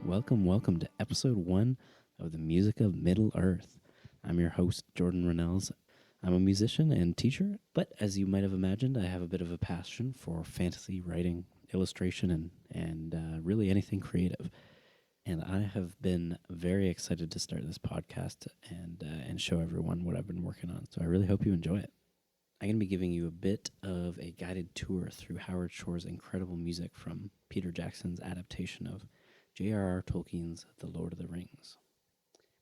welcome to episode 1 of the Music of Middle-earth. I'm your host, Jordan Rennells. I'm a musician and teacher, but as you might have imagined, I have a bit of a passion for fantasy, writing, illustration, and really anything creative. And I have been very excited to start this podcast and show everyone what I've been working on. So I really hope you enjoy it. I'm going to be giving you a bit of a guided tour through Howard Shore's incredible music from Peter Jackson's adaptation of J.R.R. Tolkien's The Lord of the Rings.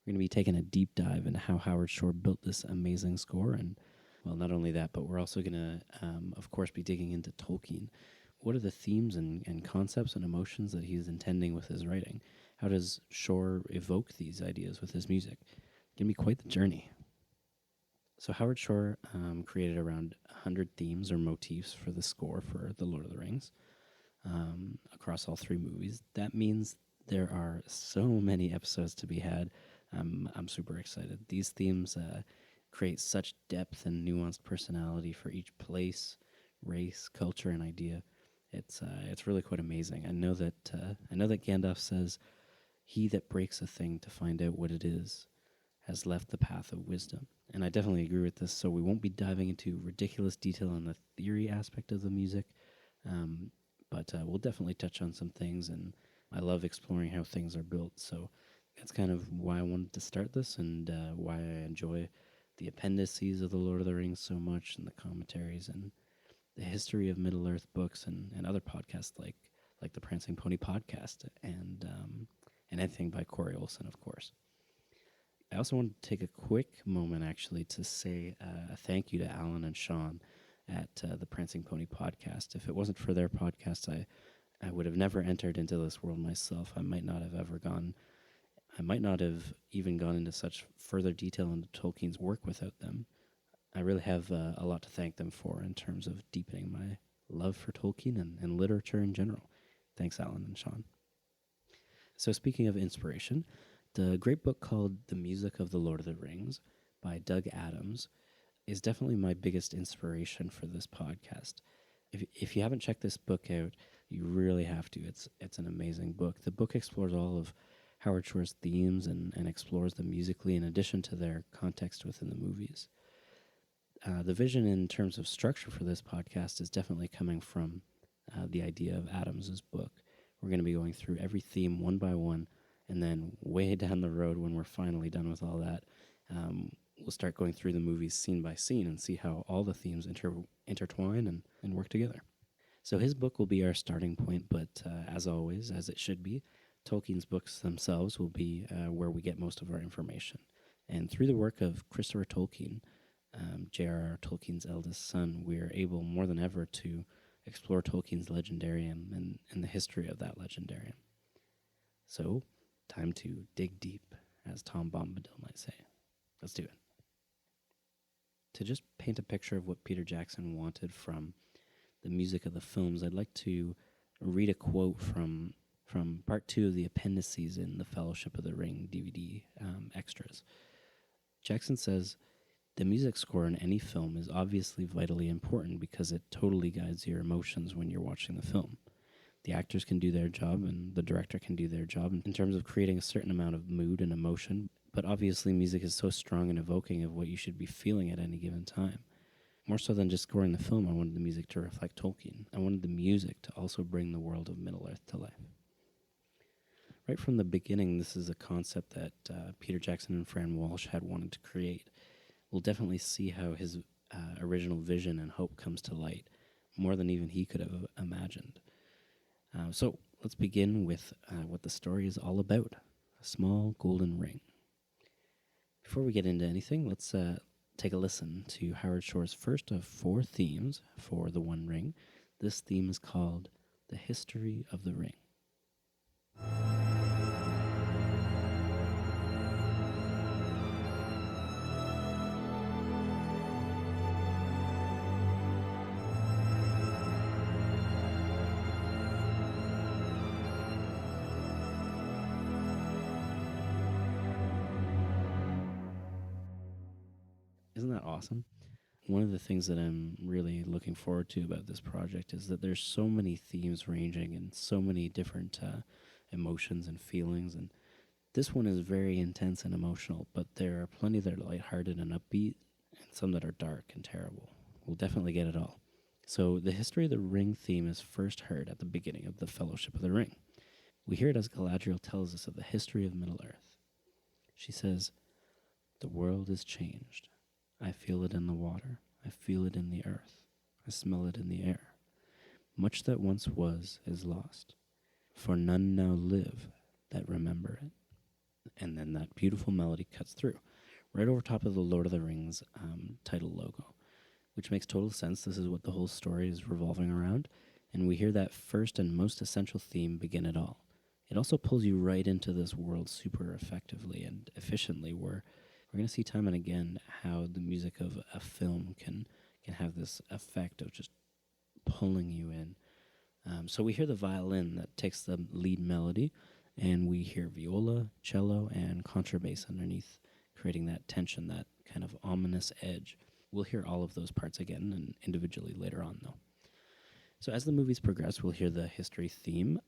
We're going to be taking a deep dive into how Howard Shore built this amazing score, and, well, not only that, but we're also going to, of course, be digging into Tolkien. What are the themes and concepts and emotions that he's intending with his writing? How does Shore evoke these ideas with his music? It's going to be quite the journey. So Howard Shore created around 100 themes or motifs for the score for The Lord of the Rings across all 3 movies. That means there are so many episodes to be had. I'm super excited. These themes create such depth and nuanced personality for each place, race, culture, and idea. It's really quite amazing. I know that Gandalf says, "He that breaks a thing to find out what it is has left the path of wisdom." And I definitely agree with this, so we won't be diving into ridiculous detail on the theory aspect of the music, but we'll definitely touch on some things, and I love exploring how things are built, so that's kind of why I wanted to start this, and why I enjoy the appendices of The Lord of the Rings so much, and the commentaries, and the history of Middle-earth books, and other podcasts like the Prancing Pony podcast, and anything by Corey Olsen, of course. I also want to take a quick moment, actually, to say a thank you to Alan and Sean at the Prancing Pony podcast. If it wasn't for their podcast, I would have never entered into this world myself. I might not have even gone into such further detail into Tolkien's work without them. I really have a lot to thank them for in terms of deepening my love for Tolkien and literature in general. Thanks, Alan and Sean. So speaking of inspiration, the great book called The Music of the Lord of the Rings by Doug Adams is definitely my biggest inspiration for this podcast. If you haven't checked this book out, you really have to. It's an amazing book. The book explores all of Howard Shore's themes and explores them musically in addition to their context within the movies. The vision in terms of structure for this podcast is definitely coming from the idea of Adams's book. We're going to be going through every theme one by one, and then way down the road, when we're finally done with all that, we'll start going through the movies scene by scene and see how all the themes intertwine and work together. So his book will be our starting point, but as always, as it should be, Tolkien's books themselves will be where we get most of our information. And through the work of Christopher Tolkien, J.R.R. Tolkien's eldest son, we are able more than ever to explore Tolkien's legendarium and the history of that legendarium. So, time to dig deep, as Tom Bombadil might say. Let's do it. To just paint a picture of what Peter Jackson wanted from the music of the films, I'd like to read a quote from part 2 of the appendices in the Fellowship of the Ring DVD extras. Jackson says, "The music score in any film is obviously vitally important because it totally guides your emotions when you're watching the film. The actors can do their job and the director can do their job in terms of creating a certain amount of mood and emotion, but obviously music is so strong and evoking of what you should be feeling at any given time. More so than just scoring the film, I wanted the music to reflect Tolkien. I wanted the music to also bring the world of Middle-earth to life." Right from the beginning, this is a concept that Peter Jackson and Fran Walsh had wanted to create. We'll definitely see how his original vision and hope comes to light, more than even he could have imagined. So let's begin with what the story is all about, a small golden ring. Before we get into anything, let's take a listen to Howard Shore's first of 4 themes for The One Ring. This theme is called The History of the Ring. Isn't that awesome? One of the things that I'm really looking forward to about this project is that there's so many themes ranging in so many different emotions and feelings. And this one is very intense and emotional, but there are plenty that are lighthearted and upbeat, and some that are dark and terrible. We'll definitely get it all. So, the history of the ring theme is first heard at the beginning of the Fellowship of the Ring. We hear it as Galadriel tells us of the history of Middle Earth. She says, "The world is changed. I feel it in the water. I feel it in the earth. I smell it in the air. Much that once was is lost, for none now live that remember it." And then that beautiful melody cuts through, right over top of the Lord of the Rings title logo, which makes total sense. This is what the whole story is revolving around. And we hear that first and most essential theme begin it all. It also pulls you right into this world super effectively and efficiently, where we're going to see time and again how the music of a film can have this effect of just pulling you in. So we hear the violin that takes the lead melody, and we hear viola, cello, and contrabass underneath, creating that tension, that kind of ominous edge. We'll hear all of those parts again and individually later on, though. So as the movies progress, we'll hear the history theme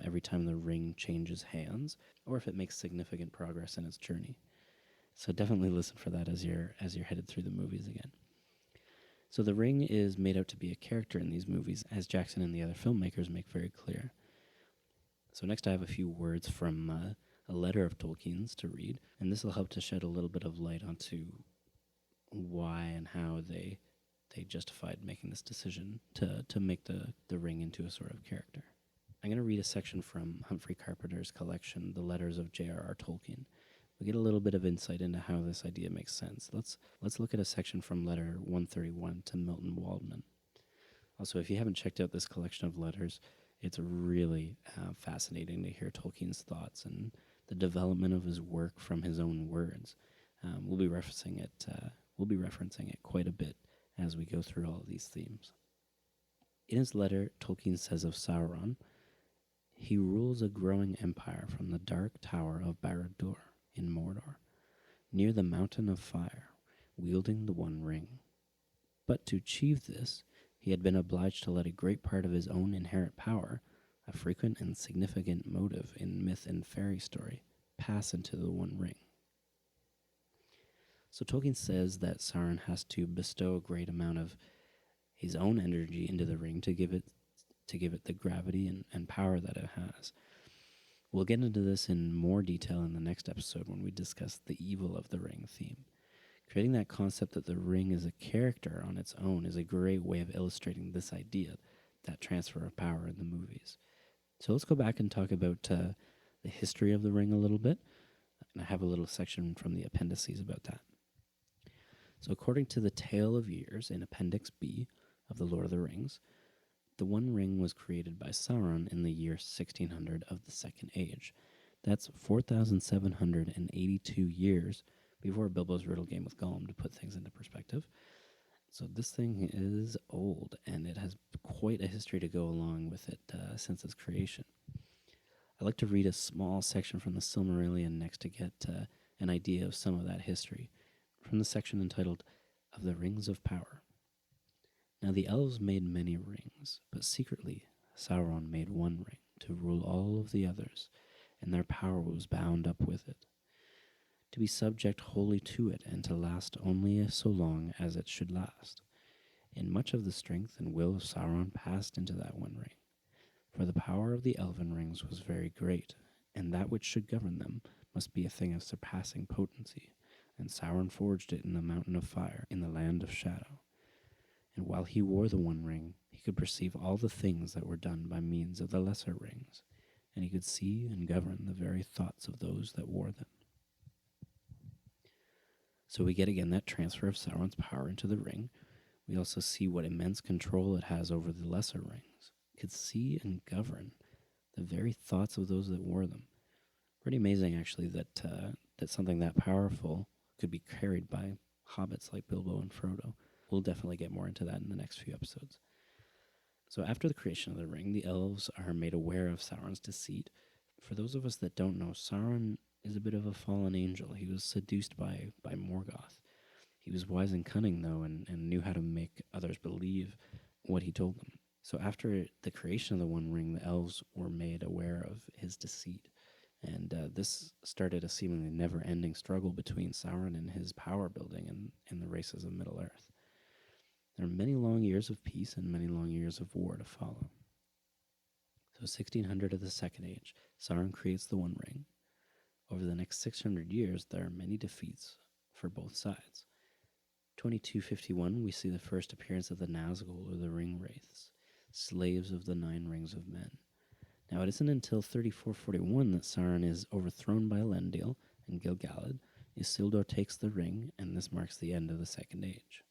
every time the ring changes hands, or if it makes significant progress in its journey. So definitely listen for that as you're headed through the movies again. So the ring is made out to be a character in these movies, as Jackson and the other filmmakers make very clear. So next I have a few words from a letter of Tolkien's to read, and this will help to shed a little bit of light onto why and how they justified making this decision to make the ring into a sort of character. I'm going to read a section from Humphrey Carpenter's collection, The Letters of J.R.R. Tolkien. We get a little bit of insight into how this idea makes sense. Let's look at a section from letter 131 to Milton Waldman. Also, if you haven't checked out this collection of letters, it's really fascinating to hear Tolkien's thoughts and the development of his work from his own words. We'll be referencing it. Quite a bit as we go through all of these themes. In his letter, Tolkien says of Sauron, "He rules a growing empire from the dark tower of Barad-dûr in Mordor, near the mountain of fire, wielding the One Ring. But to achieve this, he had been obliged to let a great part of his own inherent power, a frequent and significant motive in myth and fairy story, pass into the One Ring." So Tolkien says that Sauron has to bestow a great amount of his own energy into the ring to give it the gravity and power that it has. We'll get into this in more detail in the next episode when we discuss the evil of the ring theme. Creating that concept that the ring is a character on its own is a great way of illustrating this idea, that transfer of power in the movies. So let's go back and talk about the history of the ring a little bit. And I have a little section from the appendices about that. So according to the Tale of Years in Appendix B of The Lord of the Rings, the One Ring was created by Sauron in the year 1600 of the Second Age. That's 4,782 years before Bilbo's riddle game with Gollum, to put things into perspective. So this thing is old, and it has quite a history to go along with it since its creation. I'd like to read a small section from the Silmarillion next to get an idea of some of that history, from the section entitled Of the Rings of Power. Now the elves made many rings, but secretly Sauron made one ring to rule all of the others, and their power was bound up with it, to be subject wholly to it, and to last only so long as it should last. And much of the strength and will of Sauron passed into that one ring, for the power of the elven rings was very great, and that which should govern them must be a thing of surpassing potency, and Sauron forged it in the mountain of fire, in the land of shadow. And while he wore the One Ring, he could perceive all the things that were done by means of the lesser rings, and he could see and govern the very thoughts of those that wore them. So we get again that transfer of Sauron's power into the ring. We also see what immense control it has over the lesser rings. It could see and govern the very thoughts of those that wore them. Pretty amazing, actually, that something that powerful could be carried by hobbits like Bilbo and Frodo. We'll definitely get more into that in the next few episodes. So after the creation of the ring, the elves are made aware of Sauron's deceit. For those of us that don't know, Sauron is a bit of a fallen angel. He was seduced by Morgoth. He was wise and cunning, though, and knew how to make others believe what he told them. So after the creation of the One Ring, the elves were made aware of his deceit. And this started a seemingly never-ending struggle between Sauron and his power building in the races of Middle-earth. There are many long years of peace and many long years of war to follow. So 1600 of the Second Age, Sauron creates the One Ring. Over the next 600 years, there are many defeats for both sides. 2251, we see the first appearance of the Nazgul, or the Ring Wraiths, slaves of the Nine Rings of Men. Now, it isn't until 3441 that Sauron is overthrown by Elendil and Gil-galad. Isildur takes the ring, and this marks the end of the Second Age.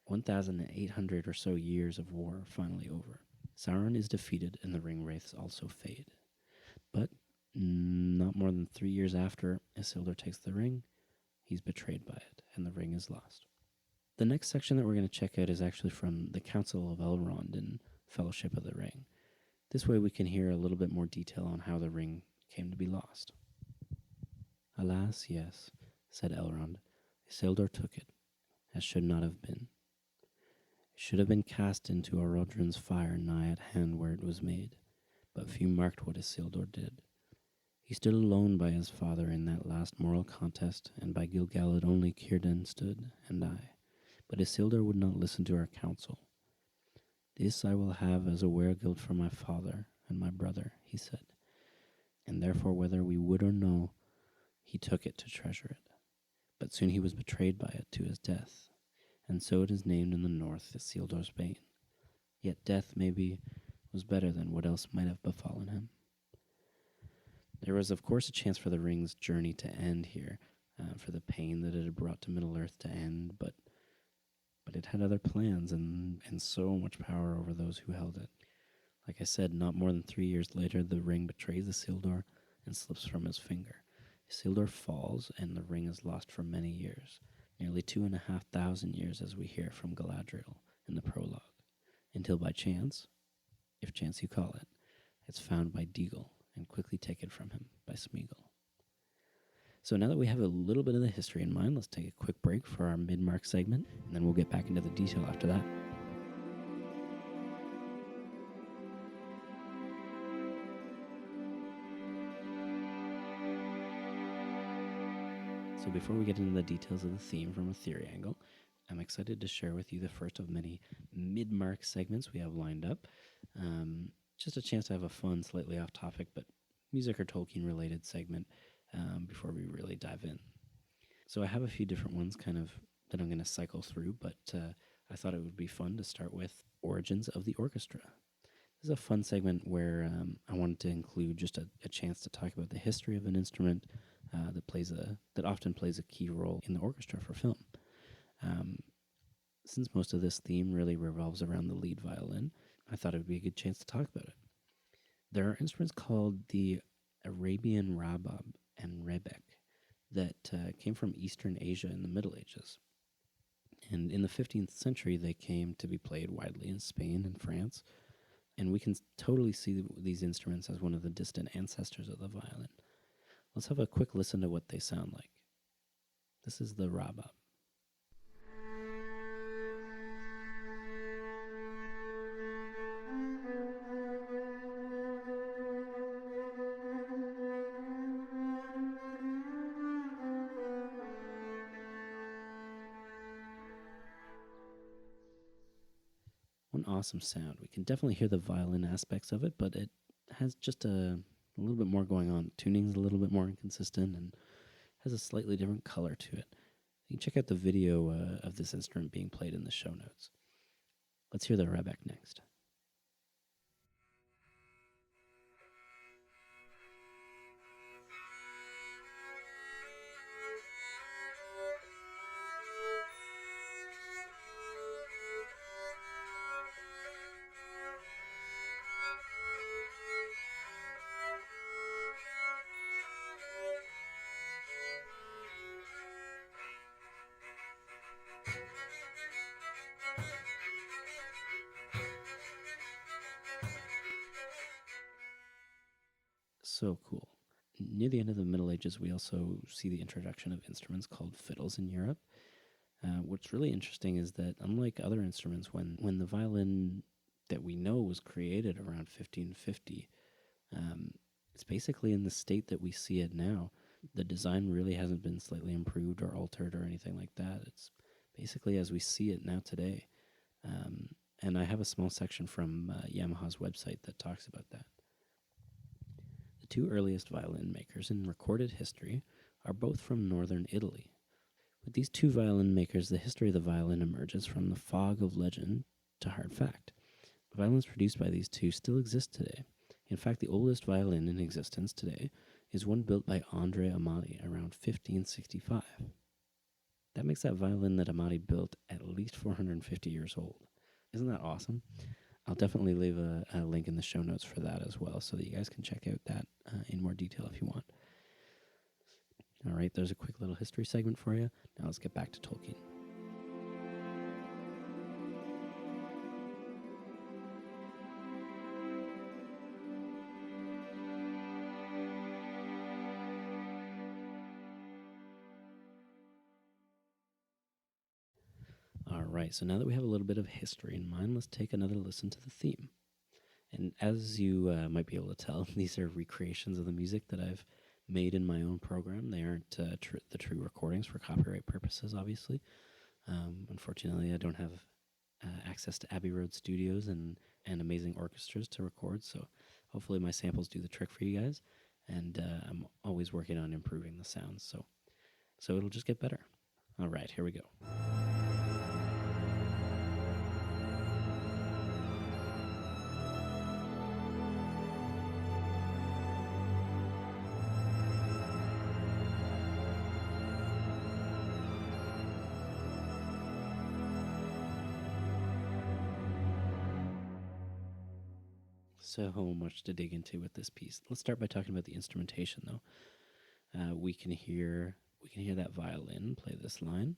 1,800 or so years of war are finally over. Sauron is defeated, and the Ring Wraiths also fade. But not more than 3 years after Isildur takes the ring, he's betrayed by it, and the ring is lost. The next section that we're going to check out is actually from the Council of Elrond in Fellowship of the Ring. This way we can hear a little bit more detail on how the ring came to be lost. Alas, yes, said Elrond. Isildur took it, as should not have been. It should have been cast into Orodruin's fire nigh at hand where it was made, but few marked what Isildur did. He stood alone by his father in that last moral contest, and by Gil-galad only Círdan stood, and I. But Isildur would not listen to our counsel. This I will have as a weregild for my father and my brother, he said. And therefore, whether we would or no, he took it to treasure it. But soon he was betrayed by it to his death, and so it is named in the north Isildur's bane. Yet death, maybe, was better than what else might have befallen him. There was, of course, a chance for the ring's journey to end here, for the pain that it had brought to Middle-earth to end, but it had other plans and so much power over those who held it. Like I said, not more than 3 years later, the ring betrays Isildur and slips from his finger. Isildur falls, and the ring is lost for many years, nearly 2,500 years, as we hear from Galadriel in the prologue, until by chance, if chance you call it, it's found by Deagol and quickly taken from him by Smeagol. So now that we have a little bit of the history in mind, let's take a quick break for our mid-mark segment, and then we'll get back into the detail after that. So before we get into the details of the theme from a theory angle, I'm excited to share with you the first of many mid-mark segments we have lined up. Just a chance to have a fun, slightly off-topic, but music or Tolkien-related segment before we really dive in. So I have a few different ones kind of that I'm going to cycle through, but I thought it would be fun to start with Origins of the Orchestra. This is a fun segment where I wanted to include just a chance to talk about the history of an instrument that often plays a key role in the orchestra for film. Since most of this theme really revolves around the lead violin, I thought it would be a good chance to talk about it. There are instruments called the Arabian Rabab and Rebek that came from Eastern Asia in the Middle Ages. And in the 15th century, they came to be played widely in Spain and France, and we can totally see these instruments as one of the distant ancestors of the violin. Let's have a quick listen to what they sound like. This is the Rabab. One awesome sound. We can definitely hear the violin aspects of it, but it has just a little bit more going on. Tuning's a little bit more inconsistent and has a slightly different color to it. You can check out the video of this instrument being played in the show notes. Let's hear the Rebek next. So cool. Near the end of the Middle Ages, we also see the introduction of instruments called fiddles in Europe. What's really interesting is that unlike other instruments, when the violin that we know was created around 1550. Um, it's basically in the state that we see it now. The design really hasn't been slightly improved or altered or anything like that. It's basically as we see it now today. Um, and I have a small section from Yamaha's website that talks about that. The two earliest violin makers in recorded history are both from northern Italy. With these two violin makers, the history of the violin emerges from the fog of legend to hard fact. The violins produced by these two still exist today. In fact, the oldest violin in existence today is one built by Andre Amati around 1565. That makes that violin that Amati built at least 450 years old. Isn't that awesome? I'll definitely leave a link in the show notes for that as well, so that you guys can check out that in more detail if you want. All right, there's a quick little history segment for you. Now let's get back to Tolkien. All right, so now that we have a little bit of history in mind, let's take another listen to the theme. And as you might be able to tell, these are recreations of the music that I've made in my own program. They aren't the true recordings for copyright purposes, obviously. Unfortunately, I don't have access to Abbey Road studios and amazing orchestras to record, so hopefully my samples do the trick for you guys. And I'm always working on improving the sounds, so it'll just get better. All right, here we go. So much to dig into with this piece. Let's start by talking about the instrumentation, though. We can hear that violin play this line.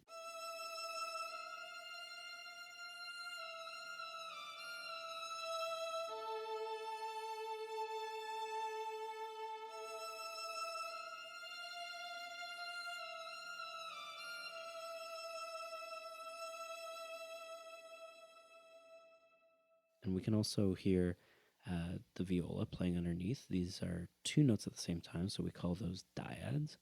And we can also hear the viola playing underneath. These are two notes at the same time, so we call those dyads.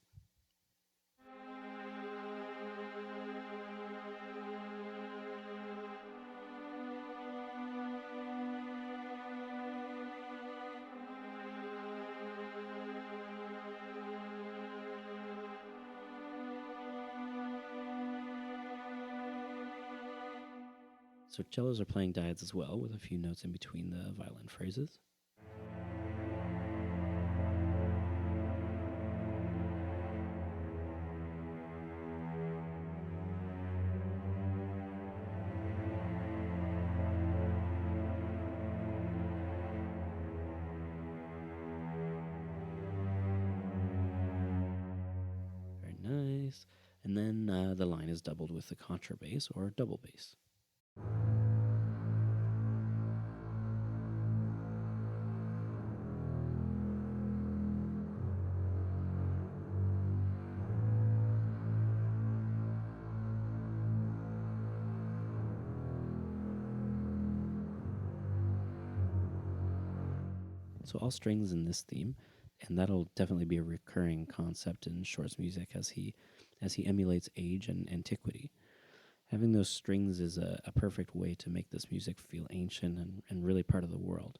So cellos are playing dyads as well, with a few notes in between the violin phrases. Very nice. And then the line is doubled with the contrabass or double bass. So all strings in this theme, and that'll definitely be a recurring concept in Shore's music as he emulates age and antiquity. Having those strings is a perfect way to make this music feel ancient and really part of the world.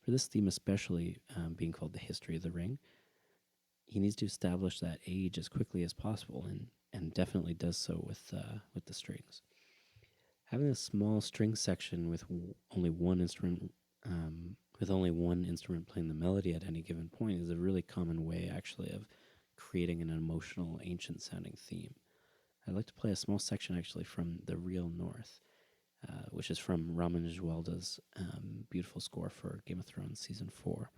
For this theme especially, being called the History of the Ring, he needs to establish that age as quickly as possible, and definitely does so with the strings. Having a small string section with only one instrument playing the melody at any given point is a really common way, actually, of creating an emotional, ancient-sounding theme. I'd like to play a small section, actually, from The Real North, which is from Ramin Djawalda's beautiful score for Game of Thrones Season 4.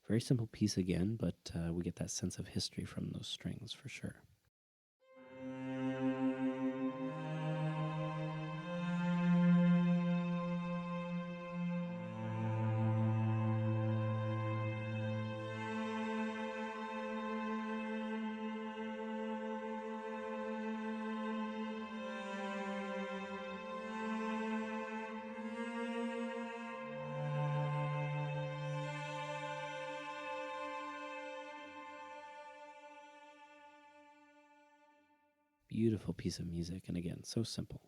Very simple piece again, but we get that sense of history from those strings for sure. beautiful piece of music, and again, so simple.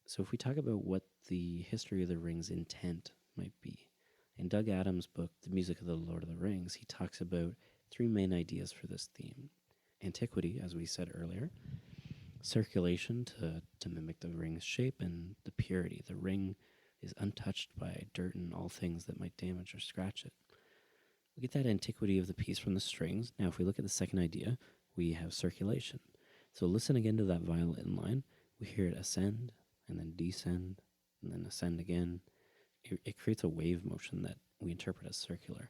So if we talk about what the history of the Rings intent might be, in Doug Adams' book, The Music of the Lord of the Rings, he talks about three main ideas for this theme. Antiquity, as we said earlier, circulation to mimic the ring's shape, and the purity. The ring is untouched by dirt and all things that might damage or scratch it. We get that antiquity of the piece from the strings. Now, if we look at the second idea, we have circulation. So listen again to that violin line. We hear it ascend, and then descend, and then ascend again. It creates a wave motion that we interpret as circular.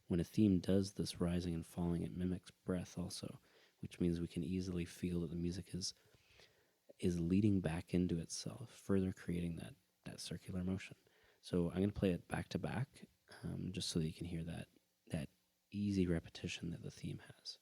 When a theme does this rising and falling, it mimics breath also, which means we can easily feel that the music is leading back into itself, further creating that circular motion. So I'm going to play it back to back, just so that you can hear that easy repetition that the theme has.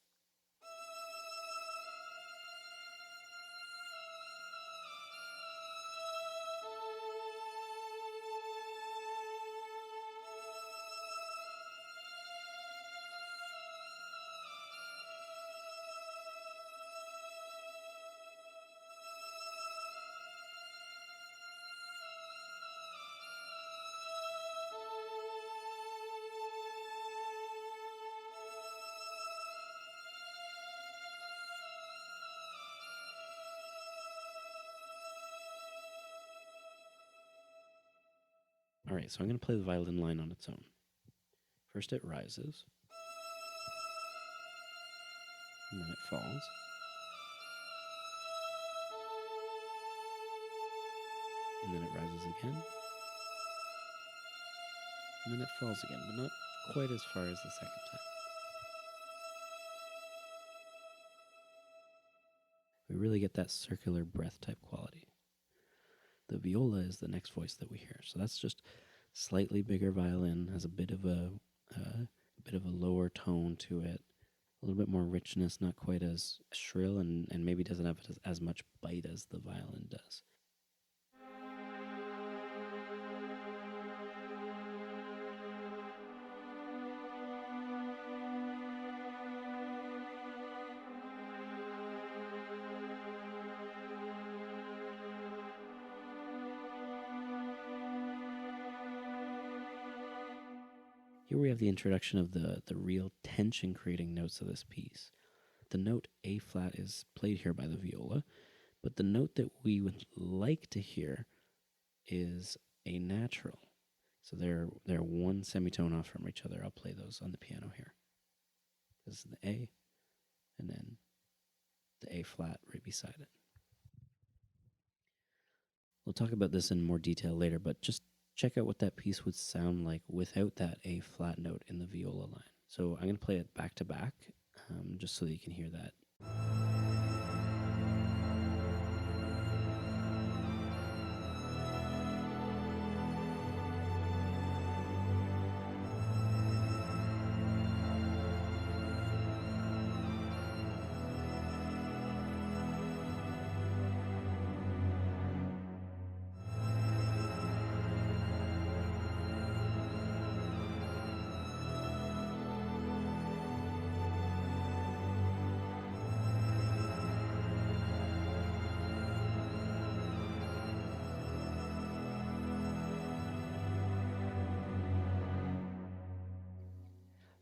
All right, so I'm going to play the violin line on its own. First it rises, and then it falls. And then it rises again. And then it falls again, but not quite as far as the second time. We really get that circular breath type quality. The viola is the next voice that we hear. So that's just slightly bigger violin, has a bit of a lower tone to it, a little bit more richness, not quite as shrill, and maybe doesn't have as much bite as the violin does. Here we have the introduction of the real tension-creating notes of this piece. The note A flat is played here by the viola, but the note that we would like to hear is a natural. So they're one semitone off from each other. I'll play those on the piano here. This is the A, and then the A flat right beside it. We'll talk about this in more detail later, but just check out what that piece would sound like without that A flat note in the viola line. So I'm going to play it back to back, just so that you can hear that.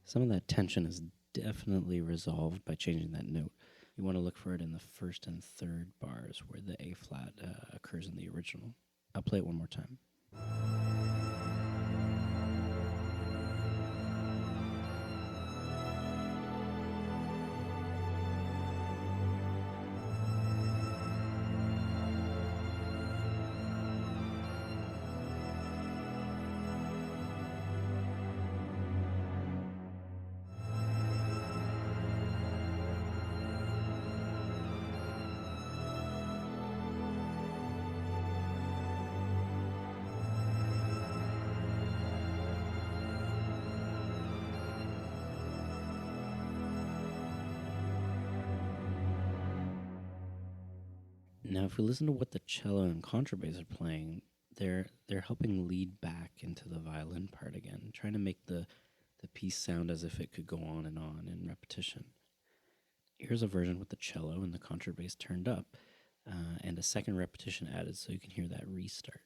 Some of that tension is definitely resolved by changing that note. You want to look for it in the first and third bars where the A flat occurs in the original. I'll play it one more time. Now, if we listen to what the cello and contrabass are playing, they're helping lead back into the violin part again, trying to make the piece sound as if it could go on in repetition. Here's a version with the cello and the contrabass turned up, and a second repetition added so you can hear that restart.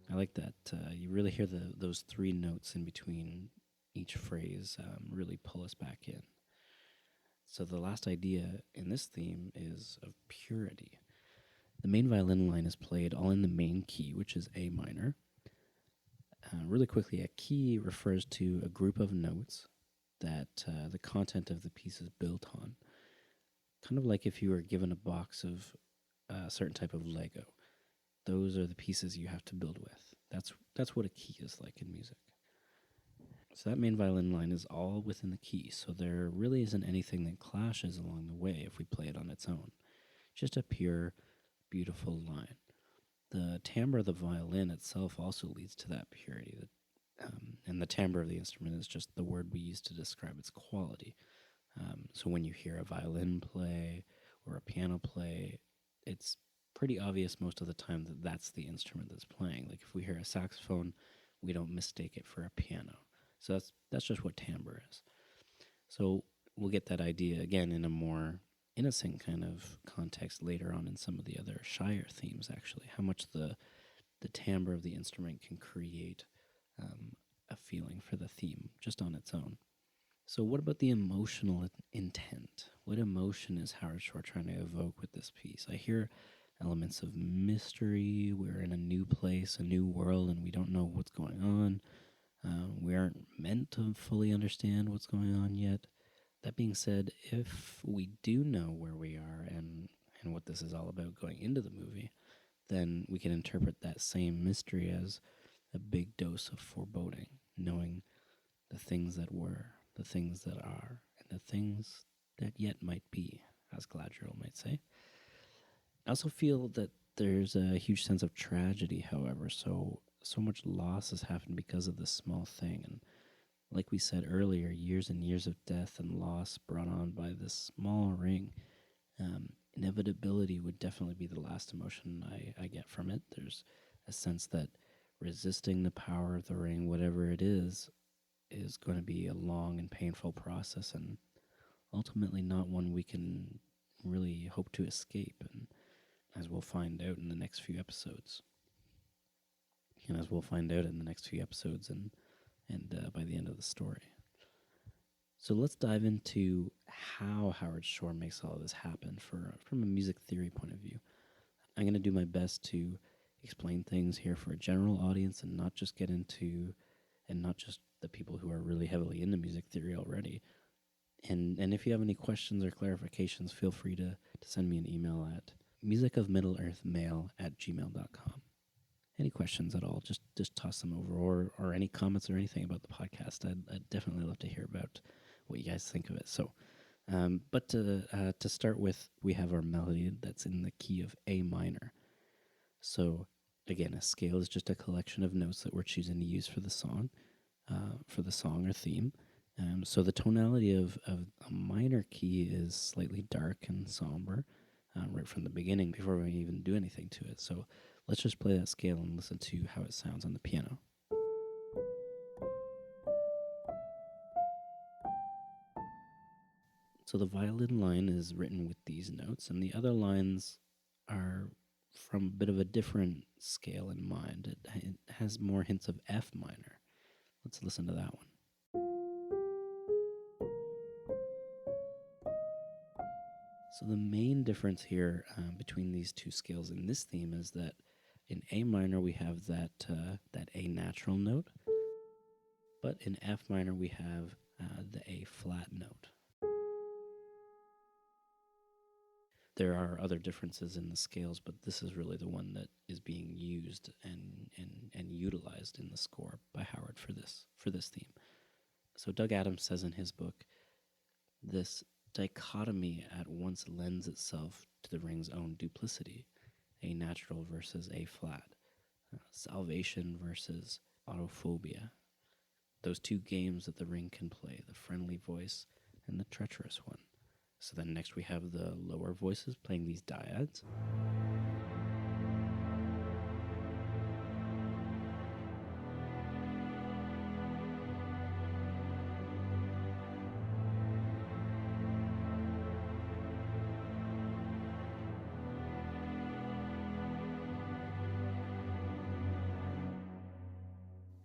I like that. You really hear those three notes in between each phrase really pull us back in. So the last idea in this theme is of purity. The main violin line is played all in the main key, which is A minor. Really quickly, a key refers to a group of notes that the content of the piece is built on. Kind of like if you were given a box of a certain type of Lego. Those are the pieces you have to build with. That's what a key is like in music. So that main violin line is all within the key, so there really isn't anything that clashes along the way if we play it on its own. Just a pure, beautiful line. The timbre of the violin itself also leads to that purity. And the timbre of the instrument is just the word we use to describe its quality. So when you hear a violin play or a piano play, it's pretty obvious most of the time that that's the instrument that's playing. Like if we hear a saxophone, we don't mistake it for a piano. So that's just what timbre is. So we'll get that idea again in a more innocent kind of context later on in some of the other shyer themes, actually. How much the timbre of the instrument can create a feeling for the theme just on its own. So what about the emotional intent? What emotion is Howard Shore trying to evoke with this piece? I hear elements of mystery. We're in a new place, a new world, and we don't know what's going on. We aren't meant to fully understand what's going on yet. That being said, if we do know where we are and what this is all about going into the movie, then we can interpret that same mystery as a big dose of foreboding, knowing the things that were, the things that are, and the things that yet might be, as Galadriel might say. I also feel that there's a huge sense of tragedy, however, so much loss has happened because of this small thing, and like we said earlier, years and years of death and loss brought on by this small ring. Inevitability would definitely be the last emotion I get from it. There's a sense that resisting the power of the ring, whatever it is going to be a long and painful process, and ultimately not one we can really hope to escape, and as we'll find out in the next few episodes. And as we'll find out in the next few episodes and by the end of the story. So let's dive into how Howard Shore makes all of this happen from a music theory point of view. I'm going to do my best to explain things here for a general audience and not just the people who are really heavily into music theory already. And if you have any questions or clarifications, feel free to send me an email at musicofmiddle-earthmail@gmail.com. Any questions at all, just toss them over, or any comments or anything about the podcast. I'd definitely love to hear about what you guys think of it. So, but to start with, we have our melody that's in the key of A minor. So, again, a scale is just a collection of notes that we're choosing to use for the song or theme. So the tonality of a minor key is slightly dark and somber right from the beginning before we even do anything to it. So let's just play that scale and listen to how it sounds on the piano. So the violin line is written with these notes, and the other lines are from a bit of a different scale in mind. It has more hints of F minor. Let's listen to that one. So the main difference here between these two scales in this theme is that in A minor we have that A natural note, but in F minor we have the A flat note. There are other differences in the scales, but this is really the one that is being used and utilized in the score by Howard for this theme. So Doug Adams says in his book, this dichotomy at once lends itself to the ring's own duplicity, A natural versus A flat, salvation versus autophobia. Those two games that the ring can play, the friendly voice and the treacherous one. So then next we have the lower voices playing these dyads.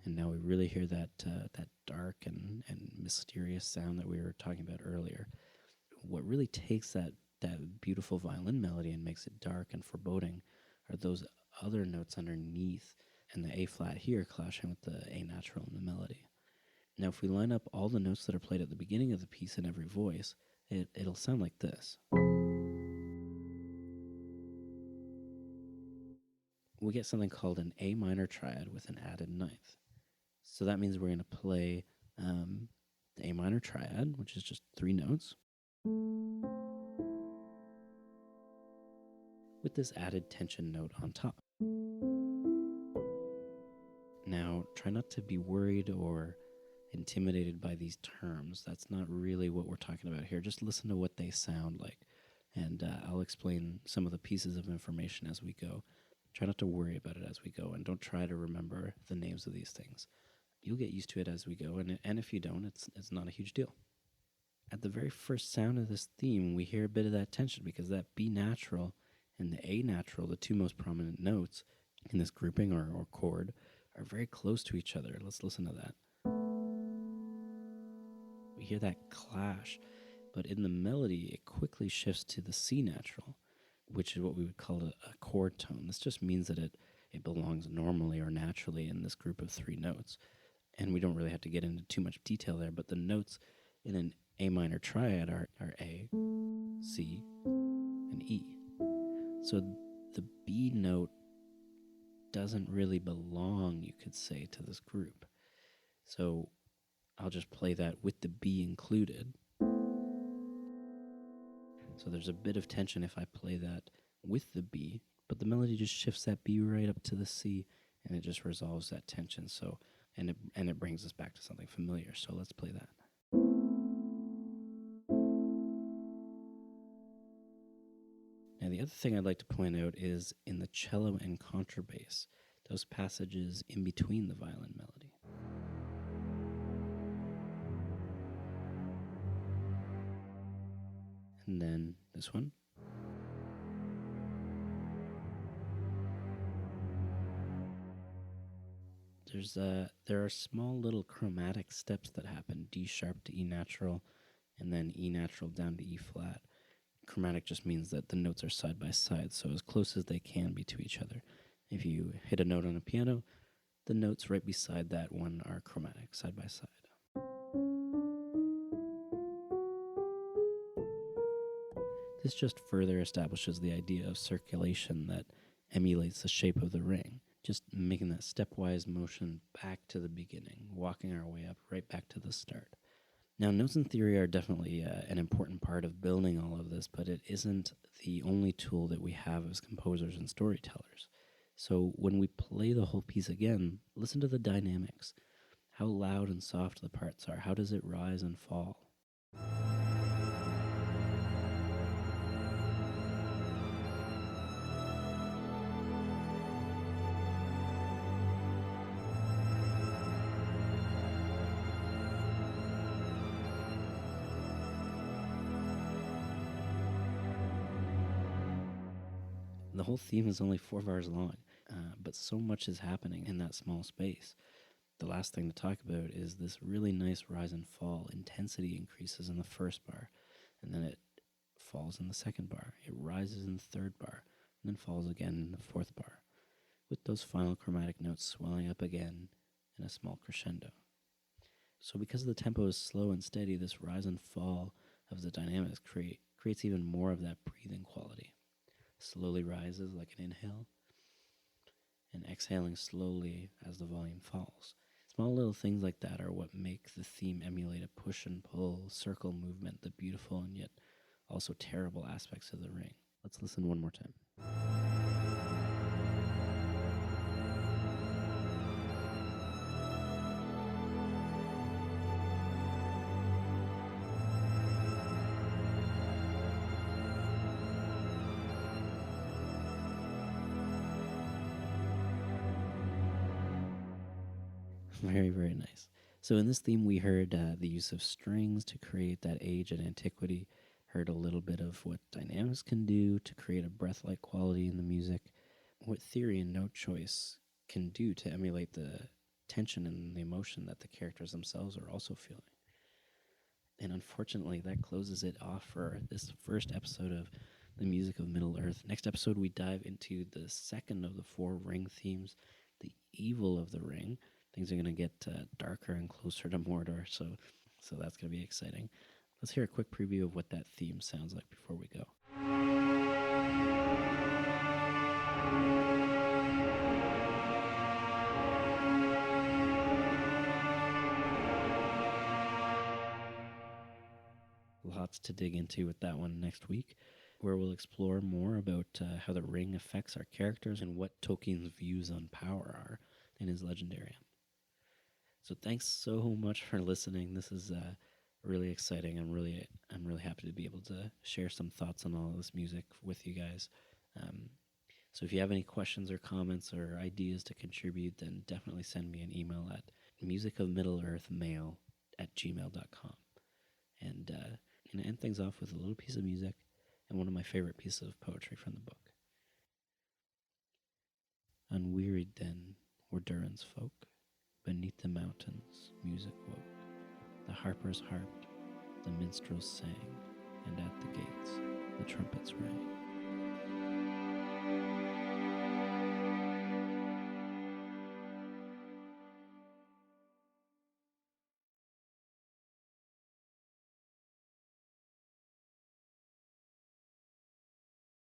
And now we really hear that dark and mysterious sound that we were talking about earlier. What really takes that beautiful violin melody and makes it dark and foreboding are those other notes underneath, and the A flat here clashing with the A natural in the melody. Now, if we line up all the notes that are played at the beginning of the piece in every voice, it'll sound like this. We get something called an A minor triad with an added ninth. So that means we're going to play the A minor triad, which is just 3 notes, with this added tension note on top. Now, try not to be worried or intimidated by these terms. That's not really what we're talking about here. Just listen to what they sound like, and I'll explain some of the pieces of information as we go. Try not to worry about it as we go, and don't try to remember the names of these things. You'll get used to it as we go, and if you don't, it's not a huge deal. At the very first sound of this theme, we hear a bit of that tension because that B natural and the A natural, the two most prominent notes in this grouping or chord, are very close to each other. Let's listen to that. We hear that clash, but in the melody, it quickly shifts to the C natural, which is what we would call a chord tone. This just means that it belongs normally or naturally in this group of 3 notes. And we don't really have to get into too much detail there, but the notes in an A minor triad are A, C, and E. So the B note doesn't really belong, you could say, to this group. So I'll just play that with the B included. So there's a bit of tension if I play that with the B, but the melody just shifts that B right up to the C, and it just resolves that tension. So and it brings us back to something familiar. So let's play that. Now the other thing I'd like to point out is in the cello and contrabass, those passages in between the violin melody. And then this one. There are small little chromatic steps that happen, D sharp to E natural, and then E natural down to E flat. Chromatic just means that the notes are side by side, so as close as they can be to each other. If you hit a note on a piano, the notes right beside that one are chromatic, side by side. This just further establishes the idea of circulation that emulates the shape of the ring, just making that stepwise motion back to the beginning, walking our way up right back to the start. Now, notes in theory are definitely an important part of building all of this, but it isn't the only tool that we have as composers and storytellers. So when we play the whole piece again, listen to the dynamics. How loud and soft the parts are. How does it rise and fall? The whole theme is only 4 bars long, but so much is happening in that small space. The last thing to talk about is this really nice rise and fall. Intensity increases in the first bar, and then it falls in the second bar. It rises in the third bar, and then falls again in the fourth bar, with those final chromatic notes swelling up again in a small crescendo. So because the tempo is slow and steady, this rise and fall of the dynamics creates even more of that breathing quality. Slowly rises like an inhale, and exhaling slowly as the volume falls. Small little things like that are what make the theme emulate a push and pull circle movement, the beautiful and yet also terrible aspects of the ring. Let's listen one more time. Very, very nice. So in this theme, we heard the use of strings to create that age and antiquity, heard a little bit of what dynamics can do to create a breath-like quality in the music, what theory and note choice can do to emulate the tension and the emotion that the characters themselves are also feeling. And unfortunately, that closes it off for this first episode of The Music of Middle-earth. Next episode, we dive into the second of the 4 ring themes, the evil of the ring. Things are going to get darker and closer to Mordor, so that's going to be exciting. Let's hear a quick preview of what that theme sounds like before we go. Lots to dig into with that one next week, where we'll explore more about how the ring affects our characters and what Tolkien's views on power are in his Legendarium. So thanks so much for listening. This is really exciting. I'm really happy to be able to share some thoughts on all of this music with you guys. So if you have any questions or comments or ideas to contribute, then definitely send me an email at musicofmiddleearthmail@gmail.com. And going to end things off with a little piece of music and one of my favorite pieces of poetry from the book. Unwearied then were Durin's folk. Beneath the mountains music woke. The harpers harped, the minstrels sang, and at the gates the trumpets rang.